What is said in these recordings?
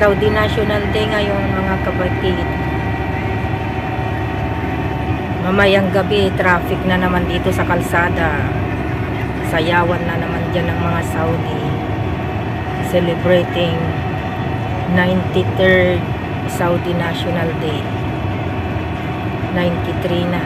Saudi National Day ngayon mga kapatid. Mamayang gabi, traffic na naman dito sa kalsada. Sayawan na naman dyan ng mga Saudi. Celebrating 93rd Saudi National Day. 93 na.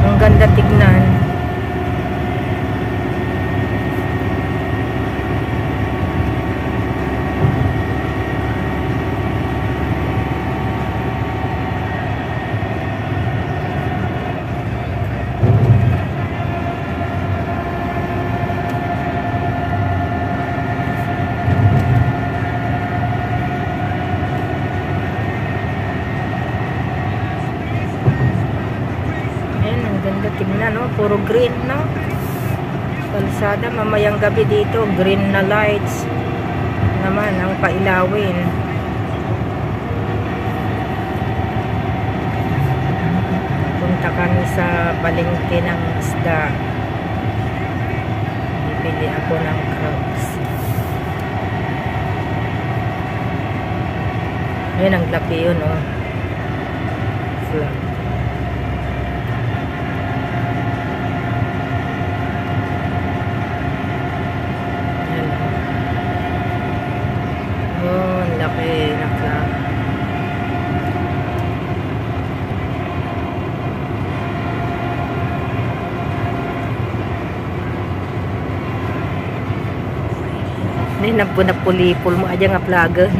Ang ganda tignan. Ganda tingnan, no? Puro green, no? Kalsada, mamayang gabi dito, green na lights naman ang pailawin. Punta kami sa palengke ng isda. Bibili ako ng crabs. Ayun, ang laki yun, oh. Flag. Laki na flag. Hindi na po napulipol mo aja nga flagan.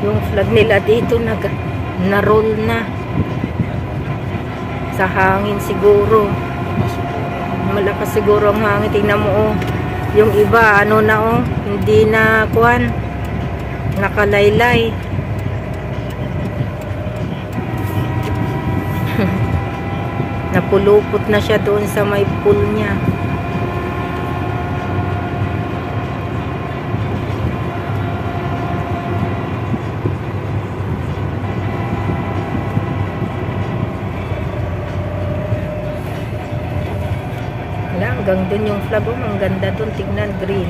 Yung flag nila dito na-roll na sa hangin siguro. Malakas siguro ang hangin. Tingnan mo, oh. Yung iba, ano na, oh. Hindi na, kuwan. Nakalaylay. Napulupot na siya doon sa may pool niya. Hanggang dun yung flag, oh, ang ganda dun, tignan, green.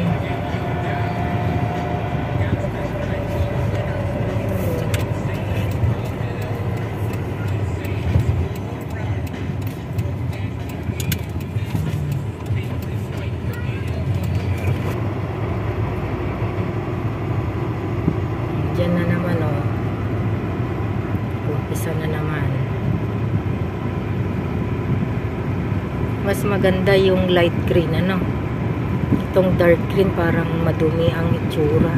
Diyan na naman, oh. Umpisa na naman. Mas maganda yung light green, ano? Itong dark green parang madumi ang itsura.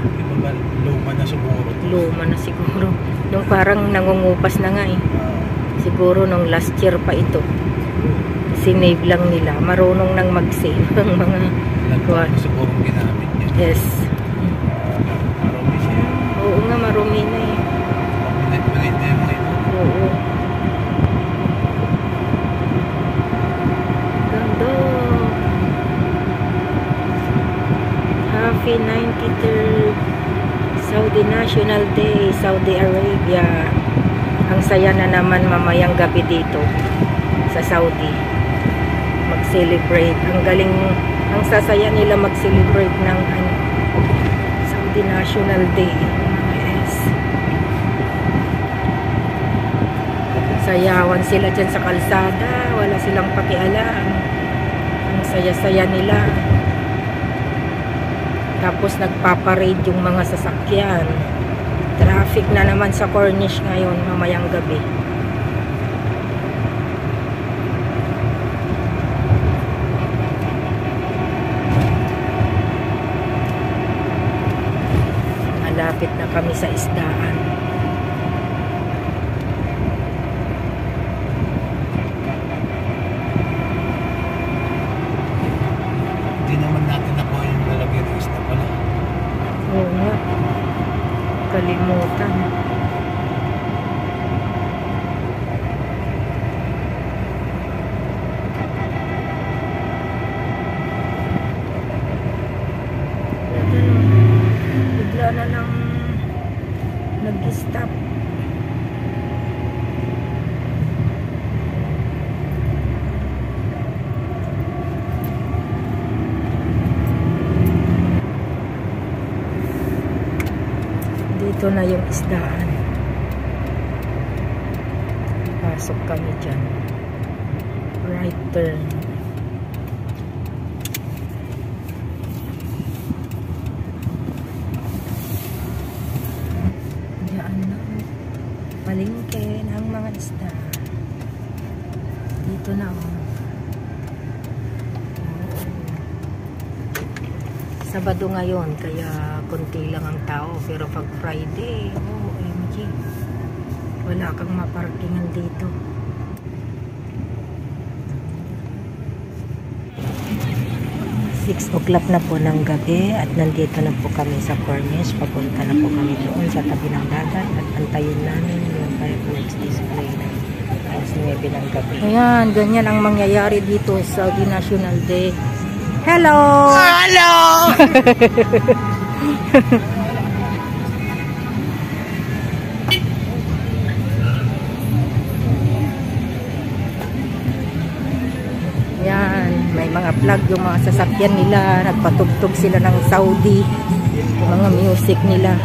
Luma na siguro. Luma na siguro. Nung parang nangungupas na nga, eh. Siguro nung last year pa ito. Sinave lang nila. Marunong nang mag-save ang mga Nagpapag siguro ginamit niya. Yes. Marumi siya. Oo nga, marumi na, eh. Minit-minit na yung mga ito. Oo. Happy 93rd Saudi National Day, Saudi Arabia. Ang saya na naman mamayang gabi dito sa Saudi. Mag-celebrate. Ang galing, ang sasaya nila mag-celebrate ng Saudi National Day. Yes. Sayawan sila dyan sa kalsada. Wala silang pakialam. Ang saya-saya nila. Tapos nagpaparade yung mga sasakyan. Traffic na naman sa Corniche ngayon mamayang gabi. Malapit na kami sa isdaan. Hindi naman natin nakuha yung lalagyan ng isda pala. Oo nga. Kalimutan. Ito Ito na yung isdaan. Pasok kami dyan. Right turn. Diyan na. Palengke ng mga isda. Dito na oh. Sabado ngayon, kaya konti lang ang tao. Pero pag Friday, OMG, wala kang maparkingan dito. O'clock na po ng gabi at nandito na po kami sa Cornish. Papunta na po kami doon sa tabi ng dagat at antayin namin yung fireworks display na alas 9 ng gabi. Ayan, ganyan ang mangyayari dito sa Saudi National Day. Hello! Hello! Yan, may mga flag yung mga sasakyan nila. Nagpatugtog sila ng Saudi. Yung mga music nila.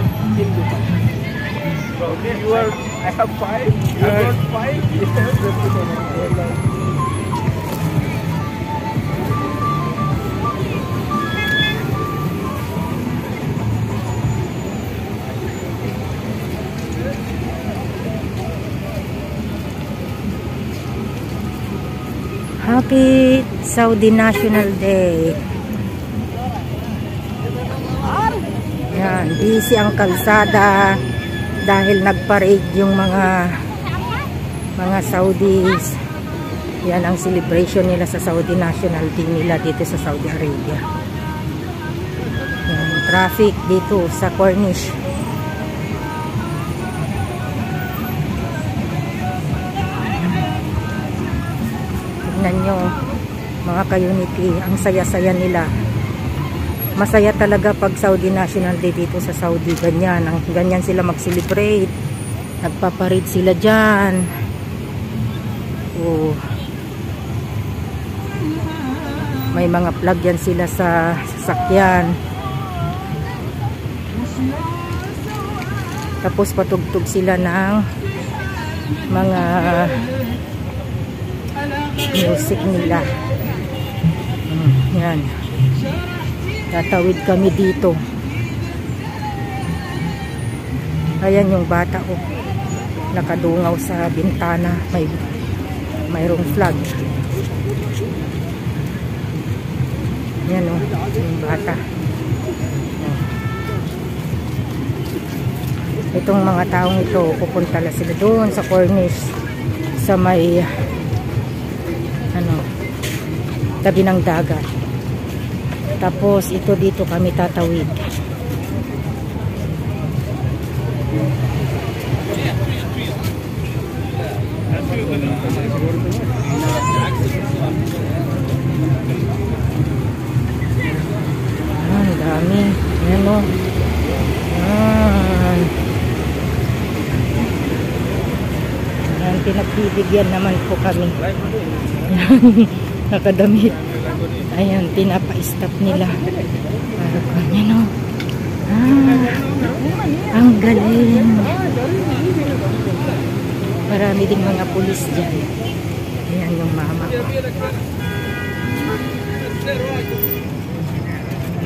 I have 5. You got 5? Happy Saudi National Day. Yan, busy ang kalsada dahil nagparade yung mga Saudis. Yan ang celebration nila sa Saudi National Day nila dito sa Saudi Arabia. Yan, traffic dito sa Cornish. Tignan nyo mga ka-unity, ang saya-saya nila. Masaya talaga pag Saudi National Day dito sa Saudi. Ganyan sila mag-celebrate. Nagpaparade sila dyan. Oh. May mga flag yan sila sa sasakyan. Tapos patugtog sila ng mga music nila. Yan. Tatawid kami dito. Ayan yung bata ko. Nakadungaw sa bintana. Mayroong flag. Yan o. Yung bata. Itong mga taong ito, pupunta na sila doon sa Cornish. Sa may tabi ng dagat. Tapos ito dito kami tatawid. Ang dami. Yan o. Yan, pinagbibigyan naman po kami. Nakadamit. Ayan, pinapa-stop nila. Para kanya, no? Ang galing. Marami ding mga pulis dyan. Ayan yung mama ko.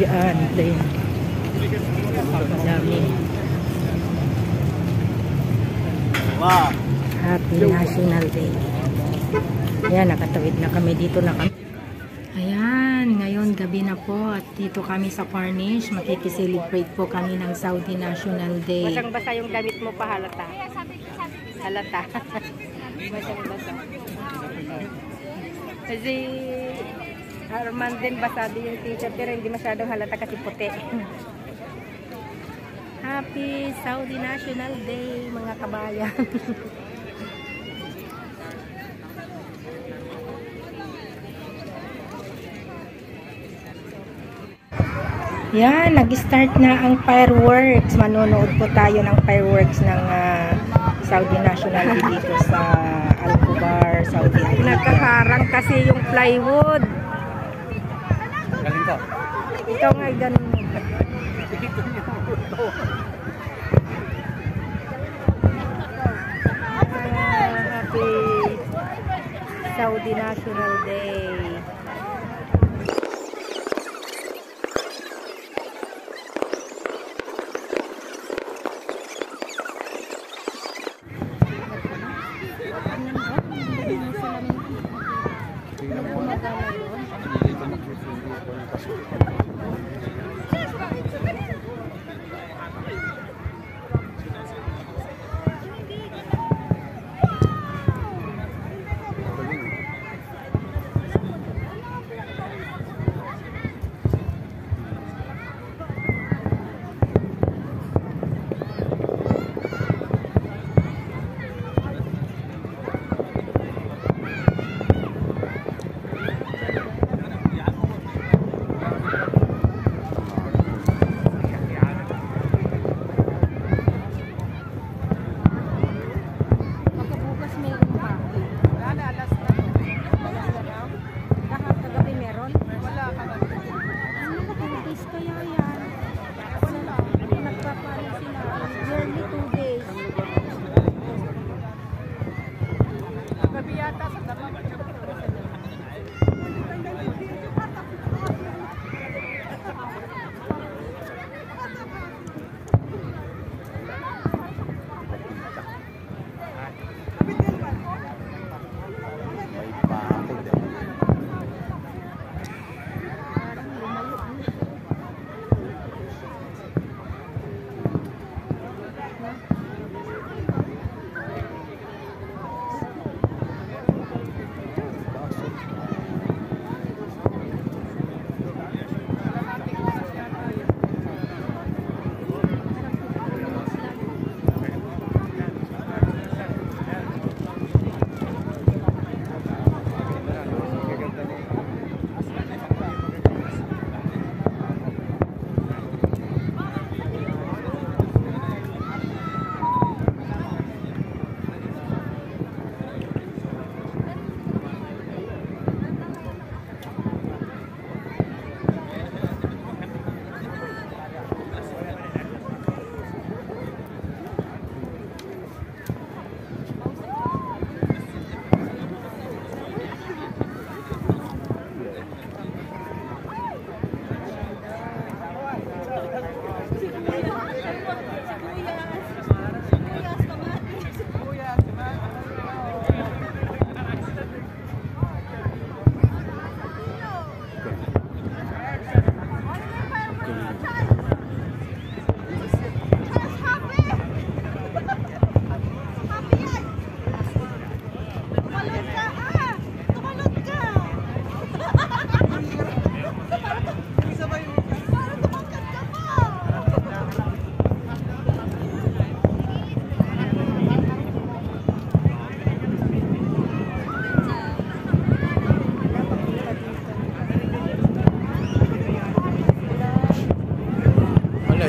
Yan, din. Marami. Wow. Happy National Day. Ayan, nakatawid na kami. Dito na kami. Ayan, ngayon gabi na po at dito kami sa Cornish. Makikiselebrate po kami ng Saudi National Day. Basang-basa yung damit mo pa, halata. Halata. Basang-basa. Kasi Arman din basado yung t-shirt pero hindi masyadong halata kasi puti. Happy Saudi National Day mga kabayan. Yan, nag-start na ang fireworks. Manonood po tayo ng fireworks ng Saudi National Day dito sa Al-Kubar, Saudi Arabia. Nagkaharang kasi yung plywood. Galing ka. Ikaw nga ganun mo. Saudi National Day.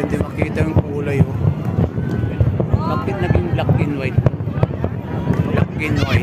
Hindi makita yung kulay, oh. Bakit naging black and white? Black and white.